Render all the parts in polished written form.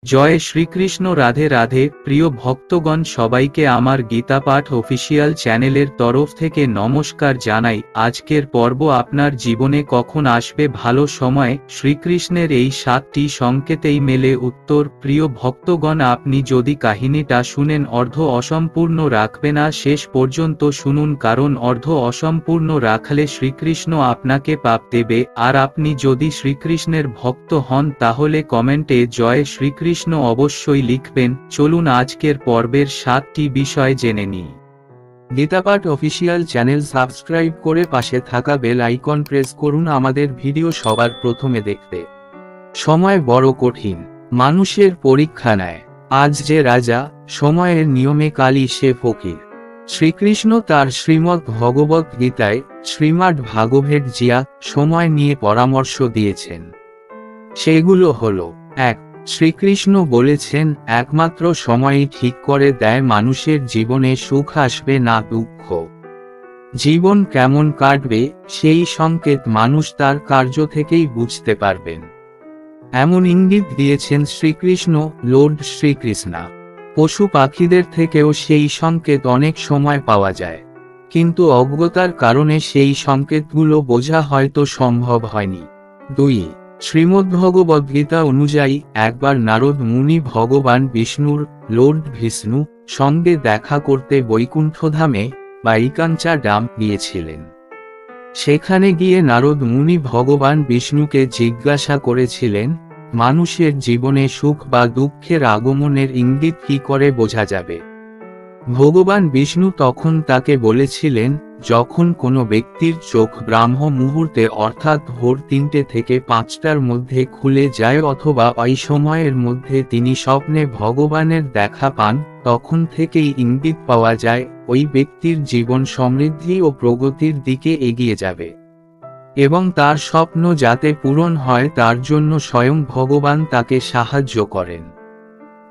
জয় শ্রীকৃষ্ণ। রাধে রাধে। প্রিয় ভক্তগণ, সবাইকে আমার গীতাপাঠ অফিসিয়াল চ্যানেলের তরফ থেকে নমস্কার জানাই। আজকের পর্ব আপনার জীবনে কখন আসবে ভালো সময়, শ্রীকৃষ্ণের এই 7টি সংকেতেই মেলে উত্তর। প্রিয় ভক্তগণ, আপনি যদি কাহিনীটা শুনেন অর্ধ অসম্পূর্ণ রাখবে না, শেষ পর্যন্ত শুনুন, কারণ অর্ধ অসম্পূর্ণ রাখলে শ্রীকৃষ্ণ আপনাকে পাপ দেবে। আর আপনি যদি শ্রীকৃষ্ণের ভক্ত হন তাহলে কমেন্টে জয় শ্রীকৃষ্ণ অবশ্যই লিখবেন। চলুন আজকের পর্বের 7টি বিষয় জেনে নিই। গীতাপাঠ অফিসিয়াল চ্যানেল সাবস্ক্রাইব করে পাশে থাকা বেল আইকন প্রেস করুন আমাদের ভিডিও সবার প্রথমে দেখতে। সময় বড় কঠিন, মানুষের পরীক্ষা নেয়। আজ যে রাজা, সময়ের নিয়মে কালই সে ফকির। শ্রীকৃষ্ণ তার শ্রীমদ্ ভগবত গীতায় শ্রীমদ্ ভাগবত জিয়া সময় নিয়ে পরামর্শ দিয়েছেন। সেগুলো হলো: 1. শ্রীকৃষ্ণ বলেছেন, একমাত্র সময়ই ঠিক করে দেয় মানুষের জীবনে সুখ আসবে না দুঃখ। জীবন কেমন কাটবে সেই সংকেত মানুষ তার কার্য থেকেই বুঝতে পারবেন। এমন ইঙ্গিত দিয়েছেন শ্রীকৃষ্ণ, লর্ড শ্রীকৃষ্ণ। পশু পাখিদের থেকেও সেই সংকেত অনেক সময় পাওয়া যায়, কিন্তু অজ্ঞতার কারণে সেই সংকেতগুলো বোঝা হয়তো সম্ভব হয়নি। 2. শ্রীমদ্ভগবদ্গীতা অনুযায়ী একবার নারদ মুনি ভগবান বিষ্ণুর, লর্ড বিষ্ণু সঙ্গে দেখা করতে বৈকুণ্ঠধামে বা ইকাঞ্চা ডাম গিয়েছিলেন। সেখানে গিয়ে নারদ মুনি ভগবান বিষ্ণুকে জিজ্ঞাসা করেছিলেন, মানুষের জীবনে সুখ বা দুঃখের আগমনের ইঙ্গিত কি করে বোঝা যাবে? ভগবান বিষ্ণু তখন তাকে বলেছিলেন, যখন কোনো ব্যক্তির চোখ ব্রাহ্ম মুহূর্তে অর্থাৎ ভোর 3টে থেকে 5টার মধ্যে খুলে যায় অথবা ওই সময়ের মধ্যে তিনি স্বপ্নে ভগবানের দেখা পান, তখন থেকেই ইঙ্গিত পাওয়া যায় ওই ব্যক্তির জীবন সমৃদ্ধি ও প্রগতির দিকে এগিয়ে যাবে এবং তার স্বপ্ন যাতে পূরণ হয় তার জন্য স্বয়ং ভগবান তাকে সাহায্য করেন।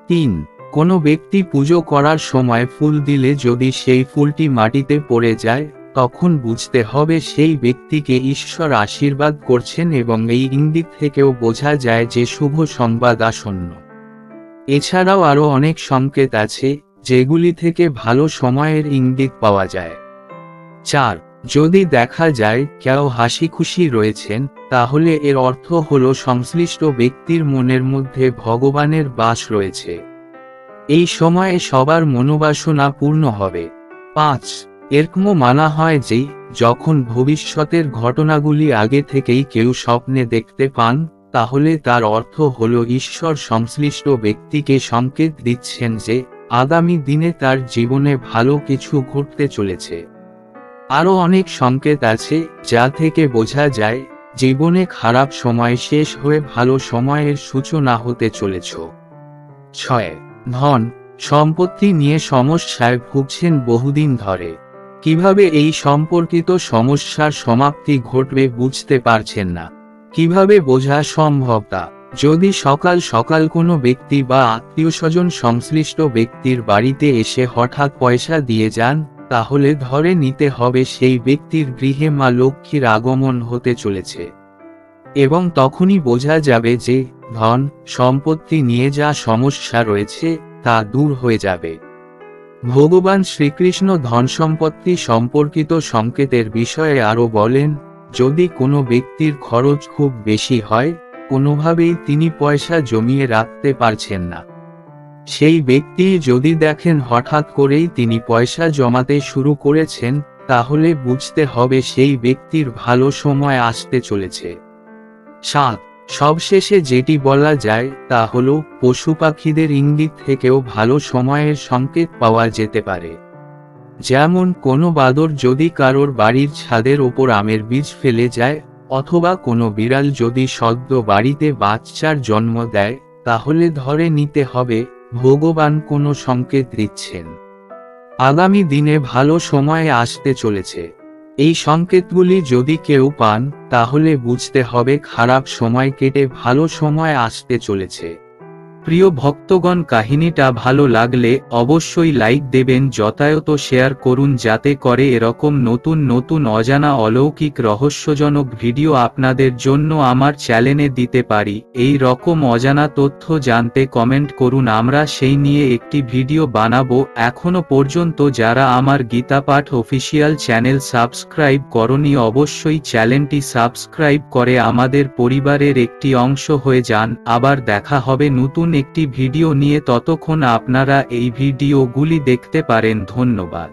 3. কোনো ব্যক্তি পুজো করার সময় ফুল দিলে যদি সেই ফুলটি মাটিতে পড়ে যায়, তখন বুঝতে হবে সেই ব্যক্তিকে ঈশ্বর আশীর্বাদ করছেন এবং এই ইঙ্গিত থেকেও বোঝা যায় যে শুভ সংবাদ আসন্ন। এছাড়াও আরও অনেক সংকেত আছে যেগুলি থেকে ভালো সময়ের ইঙ্গিত পাওয়া যায়। 4. যদি দেখা যায় কেউ হাসি খুশি রয়েছেন, তাহলে এর অর্থ হলো সংশ্লিষ্ট ব্যক্তির মনের মধ্যে ভগবানের বাস রয়েছে। এই সময়ে সবার মনোবাসনা পূর্ণ হবে। 5. এরকম মানা হয় যে যখন ভবিষ্যতের ঘটনাগুলি আগে থেকেই কেউ স্বপ্নে দেখতে পান, তাহলে তার অর্থ হলো ঈশ্বর সংশ্লিষ্ট ব্যক্তিকে সংকেত দিচ্ছেন যে আগামী দিনে তার জীবনে ভালো কিছু ঘটতে চলেছে। আরও অনেক সংকেত আছে যা থেকে বোঝা যায় জীবনে খারাপ সময় শেষ হয়ে ভালো সময়ের সূচনা হতে চলেছ। 6. ধন সম্পত্তি নিয়ে সমস্যায় ভুগছেন বহুদিন ধরে। কিভাবে এই সম্পর্কিত সমস্যার সমাপ্তি ঘটবে বুঝতে পারছেন না। কিভাবে বোঝা সম্ভব তা? যদি সকাল সকাল কোনো ব্যক্তি বা আত্মীয়স্বজন সংশ্লিষ্ট ব্যক্তির বাড়িতে এসে হঠাৎ পয়সা দিয়ে যান, তাহলে ধরে নিতে হবে সেই ব্যক্তির গৃহে মা লক্ষ্মীর আগমন হতে চলেছে এবং তখনই বোঝা যাবে যে ধন সম্পত্তি নিয়ে যা সমস্যা রয়েছে তা দূর হয়ে যাবে। ভগবান শ্রীকৃষ্ণ ধন সম্পত্তি সম্পর্কিত সংকেতের বিষয়ে আরও বলেন, যদি কোনো ব্যক্তির খরচ খুব বেশি হয়, কোনোভাবেই তিনি পয়সা জমিয়ে রাখতে পারছেন না, সেই ব্যক্তি যদি দেখেন হঠাৎ করেই তিনি পয়সা জমাতে শুরু করেছেন, তাহলে বুঝতে হবে সেই ব্যক্তির ভালো সময় আসতে চলেছে। 7. সবশেষে যেটি বলা যায় তা হল পশু পাখিদের ইঙ্গিত থেকেও ভালো সময়ের সংকেত পাওয়া যেতে পারে। যেমন কোনো বাদর যদি কারোর বাড়ির ছাদের ওপর আমের বীজ ফেলে যায়, অথবা কোনো বিড়াল যদি সদ্য বাড়িতে বাচ্চার জন্ম দেয়, তাহলে ধরে নিতে হবে ভগবান কোনো সংকেত দিচ্ছেন আগামী দিনে ভালো সময় আসতে চলেছে। এই সংকেতগুলি যদি কেউ পান, তাহলে বুঝতে হবে খারাপ সময় কেটে ভালো সময় আসতে চলেছে। প্রিয় ভক্তগণ, কাহিনীটা ভালো লাগলে অবশ্যই লাইক দেবেন, যথাযথ শেয়ার করুন যাতে করে এরকম নতুন নতুন অজানা অলৌকিক রহস্যজনক ভিডিও আপনাদের জন্য আমার চ্যানেলে দিতে পারি। এই রকম অজানা তথ্য জানতে কমেন্ট করুন, আমরা সেই নিয়ে একটি ভিডিও বানাবো। এখনো পর্যন্ত যারা আমার গীতাপাঠ অফিসিয়াল চ্যানেল সাবস্ক্রাইব করনি, অবশ্যই চ্যানেলটি সাবস্ক্রাইব করে আমাদের পরিবারের একটি অংশ হয়ে যান। আবার দেখা হবে নতুন একটি ভিডিও নিয়ে, ততক্ষণ আপনারা এই ভিডিওগুলি দেখতে পারেন। ধন্যবাদ।